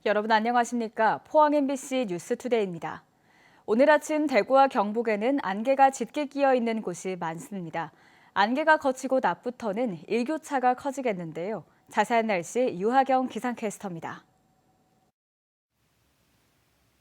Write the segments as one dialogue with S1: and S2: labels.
S1: 여러분 안녕하십니까? 포항 MBC 뉴스투데이입니다. 오늘 아침 대구와 경북에는 안개가 짙게 끼어 있는 곳이 많습니다. 안개가 걷히고 낮부터는 일교차가 커지겠는데요. 자세한 날씨 유하경 기상캐스터입니다.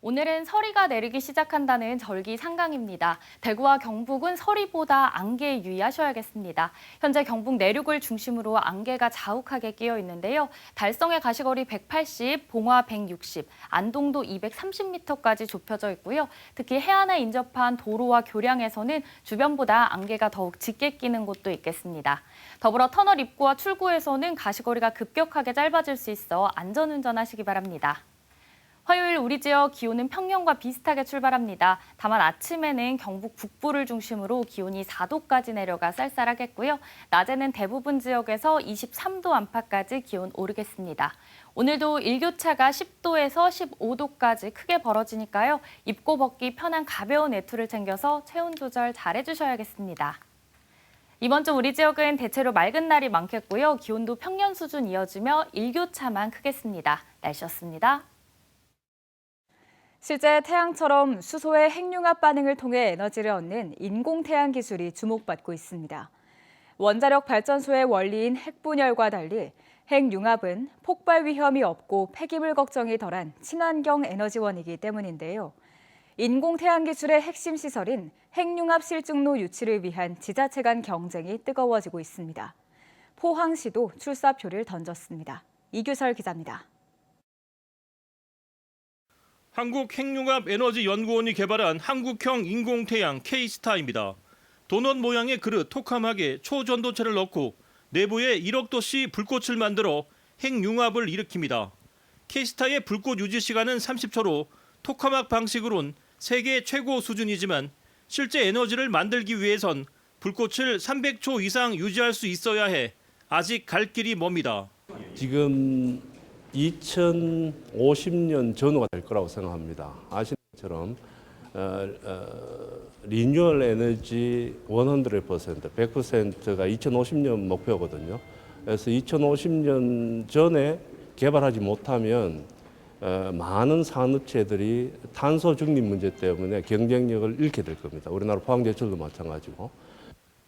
S2: 오늘은 서리가 내리기 시작한다는 절기상강입니다. 대구와 경북은 서리보다 안개에 유의하셔야겠습니다. 현재 경북 내륙을 중심으로 안개가 자욱하게 끼어 있는데요. 달성의 가시거리 180, 봉화 160, 안동도 230m까지 좁혀져 있고요. 특히 해안에 인접한 도로와 교량에서는 주변보다 안개가 더욱 짙게 끼는 곳도 있겠습니다. 더불어 터널 입구와 출구에서는 가시거리가 급격하게 짧아질 수 있어 안전운전하시기 바랍니다. 화요일 우리 지역 기온은 평년과 비슷하게 출발합니다. 다만 아침에는 경북 북부를 중심으로 기온이 4도까지 내려가 쌀쌀하겠고요. 낮에는 대부분 지역에서 23도 안팎까지 기온 오르겠습니다. 오늘도 일교차가 10도에서 15도까지 크게 벌어지니까요. 입고 벗기 편한 가벼운 외투를 챙겨서 체온 조절 잘 해주셔야겠습니다. 이번 주 우리 지역은 대체로 맑은 날이 많겠고요. 기온도 평년 수준 이어지며 일교차만 크겠습니다. 날씨였습니다.
S1: 실제 태양처럼 수소의 핵융합 반응을 통해 에너지를 얻는 인공태양 기술이 주목받고 있습니다. 원자력 발전소의 원리인 핵분열과 달리 핵융합은 폭발 위험이 없고 폐기물 걱정이 덜한 친환경 에너지원이기 때문인데요. 인공태양 기술의 핵심 시설인 핵융합 실증로 유치를 위한 지자체 간 경쟁이 뜨거워지고 있습니다. 포항시도 출사표를 던졌습니다. 이규설 기자입니다.
S3: 한국핵융합에너지연구원이 개발한 한국형 인공태양 K-스타입니다. 도넛 모양의 그릇 토카막에 초전도체를 넣고 내부에 1억 도씨 불꽃을 만들어 핵융합을 일으킵니다. K-스타의 불꽃 유지 시간은 30초로 토카막 방식으론 세계 최고 수준이지만 실제 에너지를 만들기 위해선 불꽃을 300초 이상 유지할 수 있어야 해 아직 갈 길이 멉니다.
S4: 지금 2050년 전후가 될 거라고 생각합니다. 아시는 것처럼 리뉴얼 에너지 100%가 2050년 목표거든요. 그래서 2050년 전에 개발하지 못하면 많은 산업체들이 탄소 중립 문제 때문에 경쟁력을 잃게 될 겁니다. 우리나라 포항제철도 마찬가지고.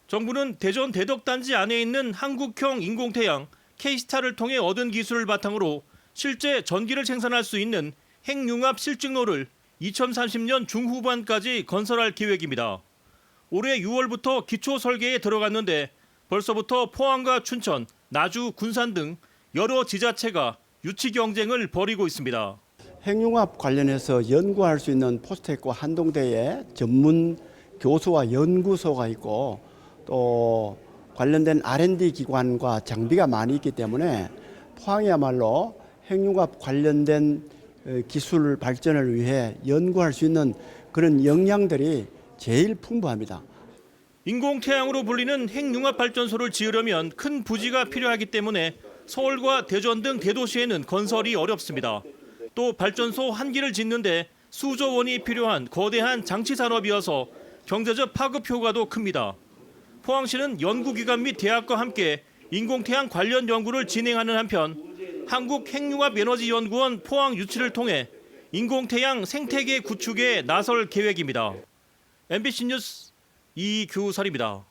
S3: 정부는 대전 대덕단지 안에 있는 한국형 인공태양 K-스타를 통해 얻은 기술을 바탕으로 실제 전기를 생산할 수 있는 핵융합 실증로를 2030년 중후반까지 건설할 계획입니다. 올해 6월부터 기초 설계에 들어갔는데 벌써부터 포항과 춘천, 나주, 군산 등 여러 지자체가 유치 경쟁을 벌이고 있습니다.
S5: 핵융합 관련해서 연구할 수 있는 포스텍과 한동대에 전문 교수와 연구소가 있고 또 관련된 R&D 기관과 장비가 많이 있기 때문에 포항이야말로 핵융합 관련된 기술 발전을 위해 연구할 수 있는 그런 역량들이 제일 풍부합니다.
S3: 인공태양으로 불리는 핵융합 발전소를 지으려면 큰 부지가 필요하기 때문에 서울과 대전 등 대도시에는 건설이 어렵습니다. 또 발전소 한 기를 짓는데 수조 원이 필요한 거대한 장치 산업이어서 경제적 파급 효과도 큽니다. 포항시는 연구기관 및 대학과 함께 인공태양 관련 연구를 진행하는 한편 한국핵융합에너지연구원 포항 유치를 통해 인공태양 생태계 구축에 나설 계획입니다. MBC 뉴스 이규설입니다.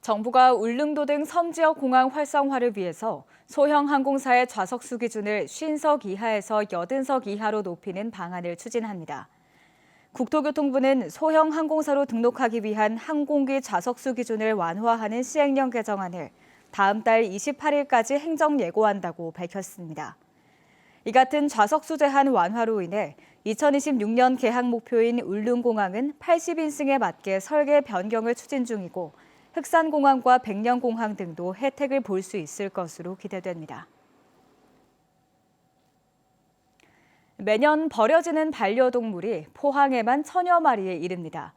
S1: 정부가 울릉도 등 섬 지역 공항 활성화를 위해서 소형 항공사의 좌석수 기준을 50석 이하에서 80석 이하로 높이는 방안을 추진합니다. 국토교통부는 소형 항공사로 등록하기 위한 항공기 좌석수 기준을 완화하는 시행령 개정안을 다음 달 28일까지 행정 예고한다고 밝혔습니다. 이 같은 좌석수 제한 완화로 인해 2026년 개항 목표인 울릉공항은 80인승에 맞게 설계 변경을 추진 중이고 흑산공항과 백령공항 등도 혜택을 볼 수 있을 것으로 기대됩니다. 매년 버려지는 반려동물이 포항에만 1000여 마리에 이릅니다.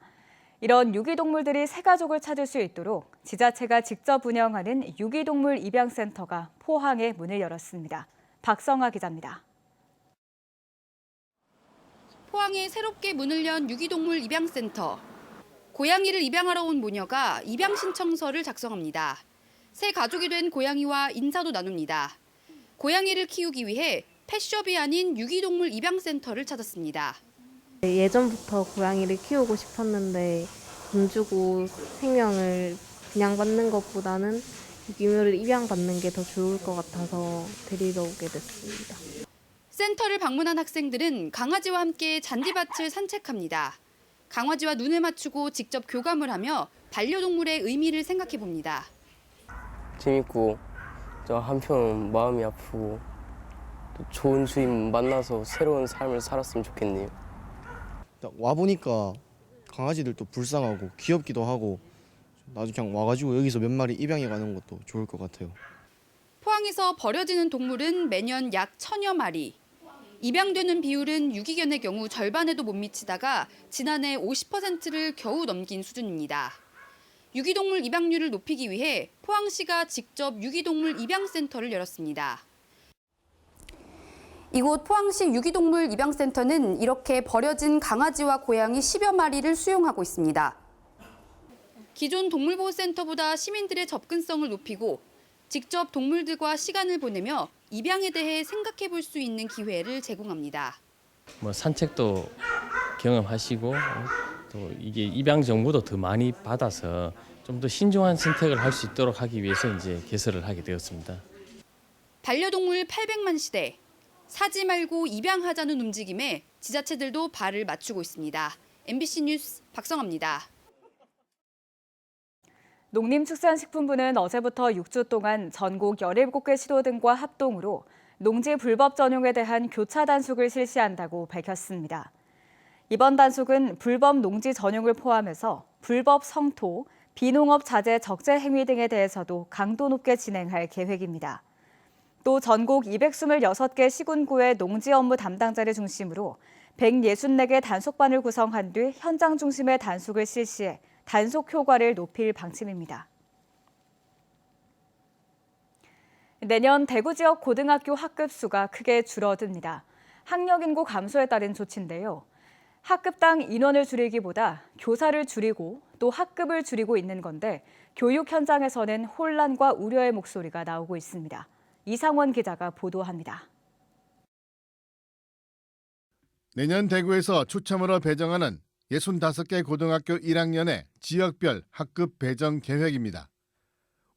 S1: 이런 유기동물들이 새 가족을 찾을 수 있도록 지자체가 직접 운영하는 유기동물 입양센터가 포항에 문을 열었습니다. 박성아 기자입니다.
S6: 포항에 새롭게 문을 연 유기동물 입양센터. 고양이를 입양하러 온 모녀가 입양 신청서를 작성합니다. 새 가족이 된 고양이와 인사도 나눕니다. 고양이를 키우기 위해 펫숍이 아닌 유기동물 입양센터를 찾았습니다.
S7: 예전부터 고양이를 키우고 싶었는데 돈 주고 생명을 분양받는 것보다는 유기묘를 입양받는 게 더 좋을 것 같아서 데리러 오게 됐습니다.
S6: 센터를 방문한 학생들은 강아지와 함께 잔디밭을 산책합니다. 강아지와 눈을 맞추고 직접 교감을 하며 반려동물의 의미를 생각해 봅니다.
S8: 재밌고 저 한편 마음이 아프고 또 좋은 주인 만나서 새로운 삶을 살았으면 좋겠네요.
S9: 와 보니까 강아지들도 불쌍하고 귀엽기도 하고 나중에 그냥 와가지고 여기서 몇 마리 입양해 가는 것도 좋을 것 같아요.
S6: 포항에서 버려지는 동물은 매년 약 1000여 마리. 입양되는 비율은 유기견의 경우 절반에도 못 미치다가 지난해 50%를 겨우 넘긴 수준입니다. 유기동물 입양률을 높이기 위해 포항시가 직접 유기동물 입양센터를 열었습니다. 이곳 포항시 유기동물 입양센터는 이렇게 버려진 강아지와 고양이 10여 마리를 수용하고 있습니다. 기존 동물보호센터보다 시민들의 접근성을 높이고 직접 동물들과 시간을 보내며 입양에 대해 생각해 볼 수 있는 기회를 제공합니다.
S10: 산책도 경험하시고 또 이게 입양 정보도 더 많이 받아서 좀 더 신중한 선택을 할 수 있도록 하기 위해서 이제 개설을 하게 되었습니다.
S6: 반려동물 800만 시대. 사지 말고 입양하자는 움직임에 지자체들도 발을 맞추고 있습니다. MBC 뉴스 박성아입니다.
S1: 농림축산식품부는 어제부터 6주 동안 전국 17개 시도 등과 합동으로 농지 불법 전용에 대한 교차 단속을 실시한다고 밝혔습니다. 이번 단속은 불법 농지 전용을 포함해서 불법 성토, 비농업 자재 적재 행위 등에 대해서도 강도 높게 진행할 계획입니다. 또 전국 226개 시군구의 농지 업무 담당자를 중심으로 164개 단속반을 구성한 뒤 현장 중심의 단속을 실시해 단속 효과를 높일 방침입니다. 내년 대구 지역 고등학교 학급 수가 크게 줄어듭니다. 학력 인구 감소에 따른 조치인데요. 학급당 인원을 줄이기보다 교사를 줄이고 또 학급을 줄이고 있는 건데 교육 현장에서는 혼란과 우려의 목소리가 나오고 있습니다. 이상원 기자가 보도합니다.
S11: 내년 대구에서 추첨으로 배정하는 65개 고등학교 1학년의 지역별 학급 배정 계획입니다.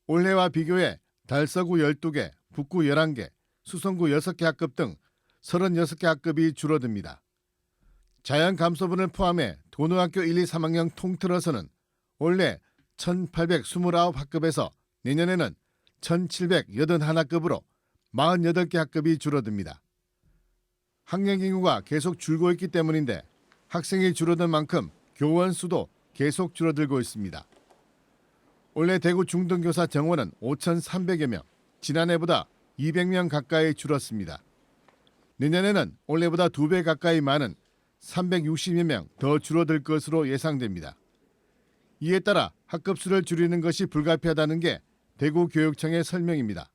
S11: 올해와 비교해 달서구 12개, 북구 11개, 수성구 6개 학급 등 36개 학급이 줄어듭니다. 자연감소분을 포함해 고등학교 1, 2, 3학년 통틀어서는 올해 1,829 학급에서 내년에는 1,781학급으로 48개 학급이 줄어듭니다. 학령 인구가 계속 줄고 있기 때문인데 학생이 줄어든 만큼 교원 수도 계속 줄어들고 있습니다. 올해 대구 중등교사 정원은 5,300여 명, 지난해보다 200명 가까이 줄었습니다. 내년에는 올해보다 2배 가까이 많은 360여 명 더 줄어들 것으로 예상됩니다. 이에 따라 학급수를 줄이는 것이 불가피하다는 게 대구교육청의 설명입니다.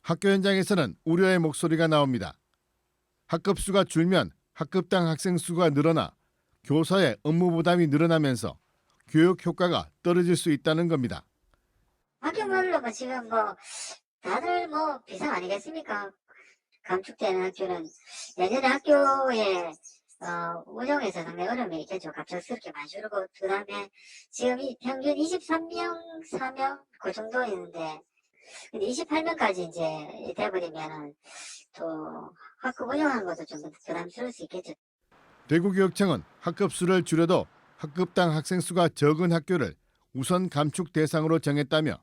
S11: 학교 현장에서는 우려의 목소리가 나옵니다. 학급수가 줄면 학급당 학생 수가 늘어나 교사의 업무 부담이 늘어나면서 교육 효과가 떨어질 수 있다는 겁니다.
S12: 학교별로 지금 다들 비상 아니겠습니까? 감축되는 학교는 예전에 학교에 운영에서 상당히 어려움이 있겠죠. 갑작스럽게 많이 줄고 그다음에 지금 평균 23명, 4명 그 정도 있는데 28명까지 이제 돼버리면은 또 학급 운영하는 것도 좀 부담스러울 수 있겠죠.
S11: 대구교육청은 학급수를 줄여도 학급당 학생 수가 적은 학교를 우선 감축 대상으로 정했다며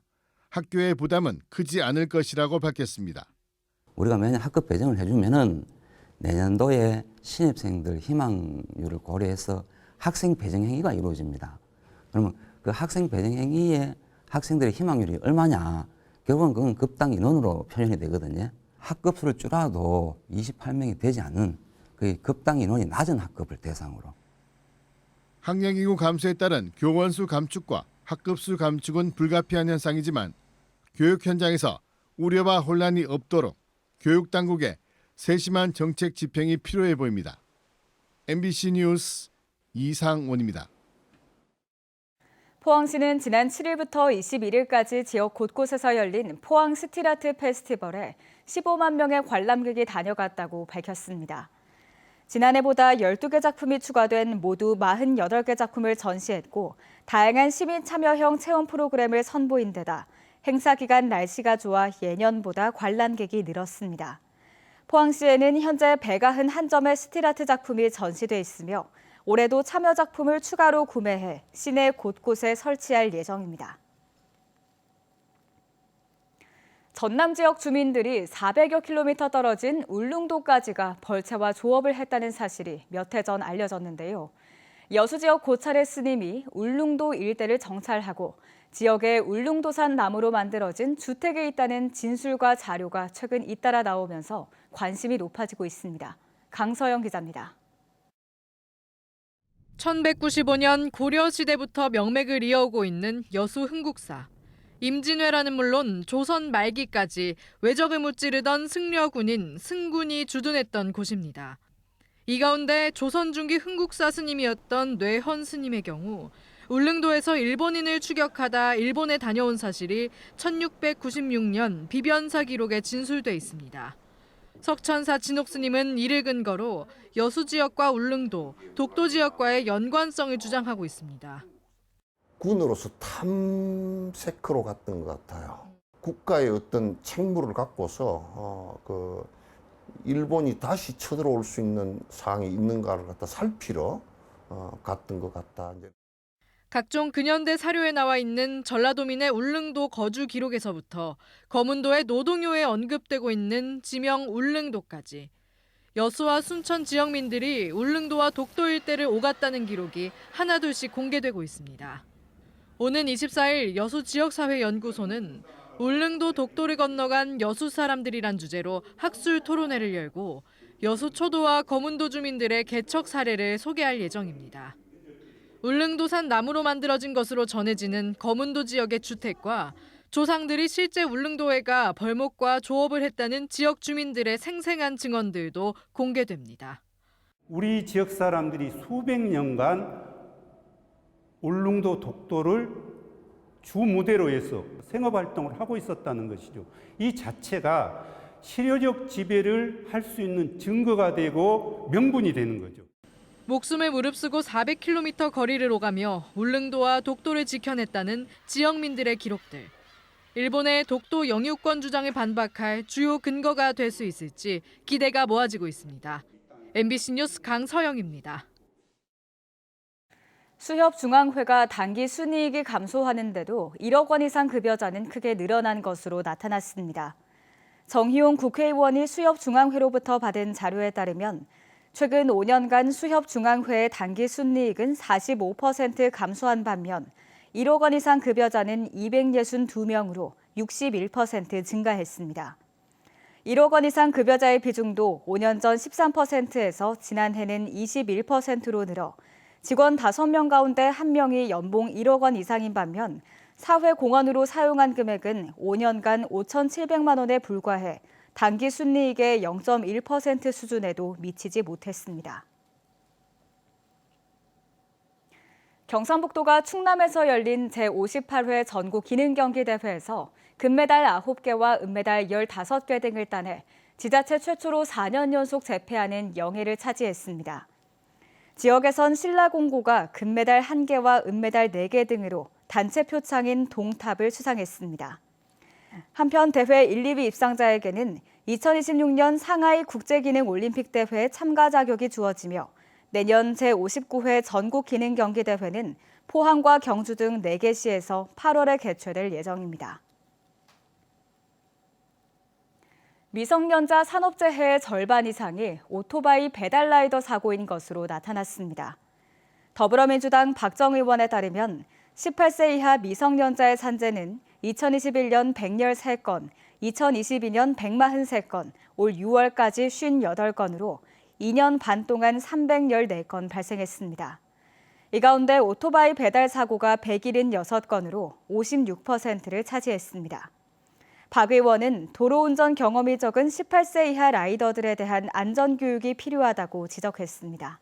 S11: 학교의 부담은 크지 않을 것이라고 밝혔습니다.
S13: 우리가 매년 학급 배정을 해주면은 내년도에 신입생들 희망률을 고려해서 학생 배정 행위가 이루어집니다. 그러면 그 학생 배정 행위에 학생들의 희망률이 얼마냐? 결국은 그건 급당 인원으로 표현이 되거든요. 학급수를 줄여도 28명이 되지 않는 그 급당 인원이 낮은 학급을 대상으로.
S11: 학령 인구 감소에 따른 교원 수 감축과 학급수 감축은 불가피한 현상이지만 교육 현장에서 우려와 혼란이 없도록 교육당국의 세심한 정책 집행이 필요해 보입니다. MBC 뉴스 이상원입니다.
S1: 포항시는 지난 7일부터 21일까지 지역 곳곳에서 열린 포항 스틸아트 페스티벌에 15만 명의 관람객이 다녀갔다고 밝혔습니다. 지난해보다 12개 작품이 추가된 모두 48개 작품을 전시했고 다양한 시민 참여형 체험 프로그램을 선보인 데다 행사 기간 날씨가 좋아 예년보다 관람객이 늘었습니다. 포항시에는 현재 191점의 스틸아트 작품이 전시돼 있으며 올해도 참여 작품을 추가로 구매해 시내 곳곳에 설치할 예정입니다. 전남 지역 주민들이 400여 킬로미터 떨어진 울릉도까지가 벌채와 조업을 했다는 사실이 몇 해 전 알려졌는데요. 여수 지역 고찰의 스님이 울릉도 일대를 정찰하고 지역에 울릉도산 나무로 만들어진 주택에 있다는 진술과 자료가 최근 잇따라 나오면서 관심이 높아지고 있습니다. 강서영 기자입니다.
S14: 1195년 고려시대부터 명맥을 이어오고 있는 여수 흥국사. 임진왜란은 물론 조선 말기까지 외적을 무찌르던 승려군인 승군이 주둔했던 곳입니다. 이 가운데 조선 중기 흥국사 스님이었던 뇌헌 스님의 경우 울릉도에서 일본인을 추격하다 일본에 다녀온 사실이 1696년 비변사 기록에 진술돼 있습니다. 석천사 진옥 스님은 이를 근거로 여수 지역과 울릉도, 독도 지역과의 연관성을 주장하고 있습니다.
S15: 군으로서 탐색으로 갔던 것 같아요. 국가의 어떤 책무를 갖고서 일본이 다시 쳐들어올 수 있는 사항이 있는가를 갖다 살피러 갔던 것 같다.
S14: 각종 근현대 사료에 나와 있는 전라도민의 울릉도 거주 기록에서부터 거문도의 노동요에 언급되고 있는 지명 울릉도까지 여수와 순천 지역민들이 울릉도와 독도 일대를 오갔다는 기록이 하나둘씩 공개되고 있습니다. 오는 24일 여수 지역사회연구소는 울릉도 독도를 건너간 여수 사람들이란 주제로 학술 토론회를 열고 여수 초도와 거문도 주민들의 개척 사례를 소개할 예정입니다. 울릉도산 나무로 만들어진 것으로 전해지는 거문도 지역의 주택과 조상들이 실제 울릉도에 가 벌목과 조업을 했다는 지역 주민들의 생생한 증언들도 공개됩니다.
S16: 우리 지역 사람들이 수백 년간 울릉도 독도를 주 무대로 해서 생업활동을 하고 있었다는 것이죠. 이 자체가 실효적 지배를 할 수 있는 증거가 되고 명분이 되는 거죠.
S14: 목숨을 무릅쓰고 400km 거리를 오가며 울릉도와 독도를 지켜냈다는 지역민들의 기록들. 일본의 독도 영유권 주장을 반박할 주요 근거가 될 수 있을지 기대가 모아지고 있습니다. MBC 뉴스 강서영입니다.
S1: 수협중앙회가 단기 순이익이 감소하는데도 1억 원 이상 급여자는 크게 늘어난 것으로 나타났습니다. 정희용 국회의원이 수협중앙회로부터 받은 자료에 따르면 최근 5년간 수협중앙회의 단기 순이익은 45% 감소한 반면 1억 원 이상 급여자는 262명으로 61% 증가했습니다. 1억 원 이상 급여자의 비중도 5년 전 13%에서 지난해는 21%로 늘어 직원 5명 가운데 1명이 연봉 1억 원 이상인 반면 사회공헌으로 사용한 금액은 5년간 5,700만 원에 불과해 단기 순이익의 0.1% 수준에도 미치지 못했습니다. 경상북도가 충남에서 열린 제58회 전국 기능경기대회에서 금메달 9개와 은메달 15개 등을 따내 지자체 최초로 4년 연속 재패하는 영예를 차지했습니다. 지역에선 신라공고가 금메달 1개와 은메달 4개 등으로 단체 표창인 동탑을 수상했습니다. 한편 대회 1, 2위 입상자에게는 2026년 상하이 국제기능올림픽 대회 참가 자격이 주어지며 내년 제59회 전국기능경기대회는 포항과 경주 등 4개 시에서 8월에 개최될 예정입니다. 미성년자 산업재해의 절반 이상이 오토바이 배달라이더 사고인 것으로 나타났습니다. 더불어민주당 박정 의원에 따르면 18세 이하 미성년자의 산재는 2021년 113건, 2022년 143건, 올 6월까지 58건으로 2년 반 동안 314건 발생했습니다. 이 가운데 오토바이 배달 사고가 176건으로 56%를 차지했습니다. 박 의원은 도로운전 경험이 적은 18세 이하 라이더들에 대한 안전교육이 필요하다고 지적했습니다.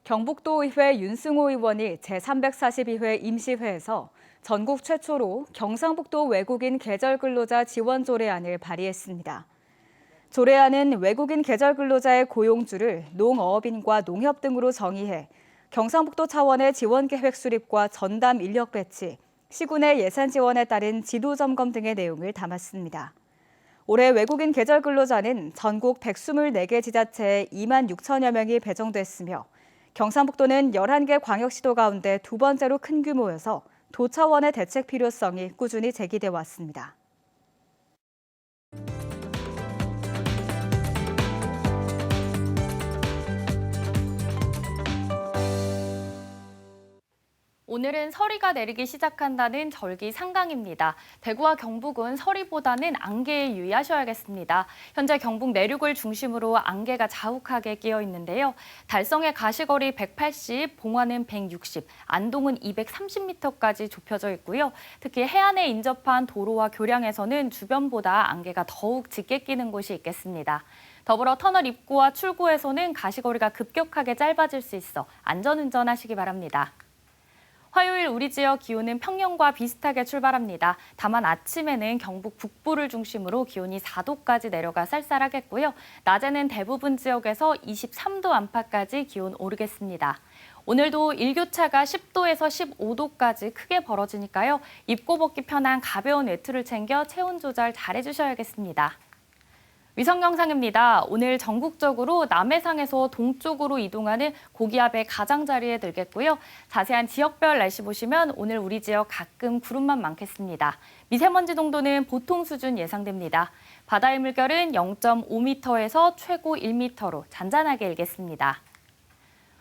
S1: 경북도의회 윤승호 의원이 제342회 임시회에서 전국 최초로 경상북도 외국인 계절근로자 지원 조례안을 발의했습니다. 조례안은 외국인 계절근로자의 고용주를 농어업인과 농협 등으로 정의해 경상북도 차원의 지원계획 수립과 전담 인력 배치, 시군의 예산 지원에 따른 지도 점검 등의 내용을 담았습니다. 올해 외국인 계절 근로자는 전국 124개 지자체에 2만 6천여 명이 배정됐으며 경상북도는 11개 광역시도 가운데 두 번째로 큰 규모여서 도 차원의 대책 필요성이 꾸준히 제기돼 왔습니다.
S2: 오늘은 서리가 내리기 시작한다는 절기 상강입니다. 대구와 경북은 서리보다는 안개에 유의하셔야겠습니다. 현재 경북 내륙을 중심으로 안개가 자욱하게 끼어 있는데요. 달성의 가시거리 180, 봉화는 160, 안동은 230m까지 좁혀져 있고요. 특히 해안에 인접한 도로와 교량에서는 주변보다 안개가 더욱 짙게 끼는 곳이 있겠습니다. 더불어 터널 입구와 출구에서는 가시거리가 급격하게 짧아질 수 있어 안전운전하시기 바랍니다. 화요일 우리 지역 기온은 평년과 비슷하게 출발합니다. 다만 아침에는 경북 북부를 중심으로 기온이 4도까지 내려가 쌀쌀하겠고요. 낮에는 대부분 지역에서 23도 안팎까지 기온 오르겠습니다. 오늘도 일교차가 10도에서 15도까지 크게 벌어지니까요. 입고 벗기 편한 가벼운 외투를 챙겨 체온 조절 잘 해주셔야겠습니다. 위성 영상입니다. 오늘 전국적으로 남해상에서 동쪽으로 이동하는 고기압의 가장자리에 들겠고요. 자세한 지역별 날씨 보시면 오늘 우리 지역 가끔 구름만 많겠습니다. 미세먼지 농도는 보통 수준 예상됩니다. 바다의 물결은 0.5m에서 최고 1m로 잔잔하게 일겠습니다.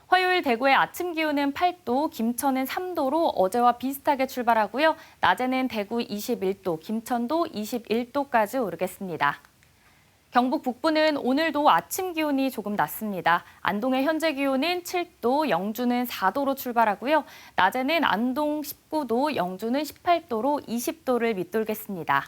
S2: 화요일 대구의 아침 기온은 8도, 김천은 3도로 어제와 비슷하게 출발하고요. 낮에는 대구 21도, 김천도 21도까지 오르겠습니다. 경북 북부는 오늘도 아침 기온이 조금 낮습니다. 안동의 현재 기온은 7도, 영주는 4도로 출발하고요. 낮에는 안동 19도, 영주는 18도로 20도를 밑돌겠습니다.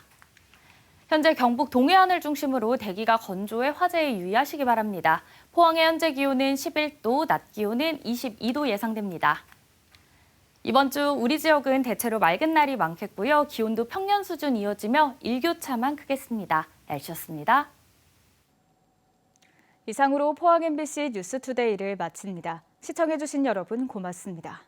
S2: 현재 경북 동해안을 중심으로 대기가 건조해 화재에 유의하시기 바랍니다. 포항의 현재 기온은 11도, 낮 기온은 22도 예상됩니다. 이번 주 우리 지역은 대체로 맑은 날이 많겠고요. 기온도 평년 수준 이어지며 일교차만 크겠습니다. 날씨였습니다.
S1: 이상으로 포항 MBC 뉴스투데이를 마칩니다. 시청해주신 여러분 고맙습니다.